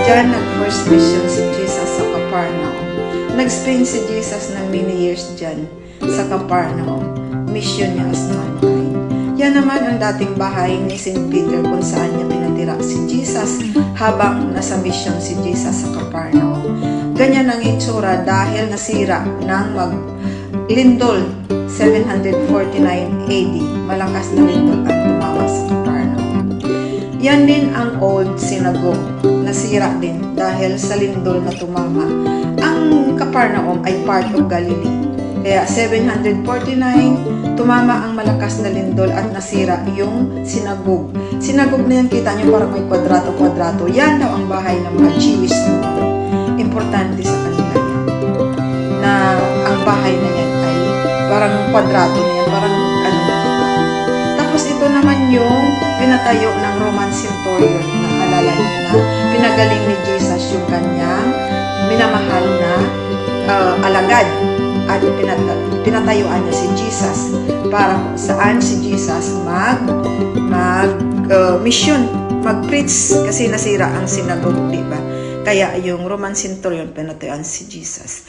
Diyan nag-first mission si Jesus sa Capernaum. Nag-spend si Jesus ng many years dyan sa Capernaum. Mission niya as mankind. Yan naman ang dating bahay ni St. Peter kung saan niya pinatira si Jesus habang nasa mission si Jesus sa Capernaum. Ganyan ang itsura dahil nasira ng maglindol 749 AD. Malakas na lindol ang tumawa sa Capernaum. Yan din ang old synagogue. Nasira din dahil sa lindol na tumama. Ang Capernaum ay part of Galilee. Kaya 749, tumama ang malakas na lindol at nasira yung synagogue. Synagogue na yan, kita nyo parang may kwadrato-kwadrato. Yan daw ang bahay ng mga Jewish. Importante sa kanila yan. Na ang bahay na yan ay parang kwadrato na yan, parang ano na diba? Tapos ito naman yung pinatayo ng Roman centurion na alala nyo na pinagaling ni Jesus yung kanyang minamahal na alagad at pinatayuan niya si Jesus para saan si Jesus mission, mag-preach kasi nasira ang synagogue, diba? Kaya yung Roman centurion pinatayuan si Jesus.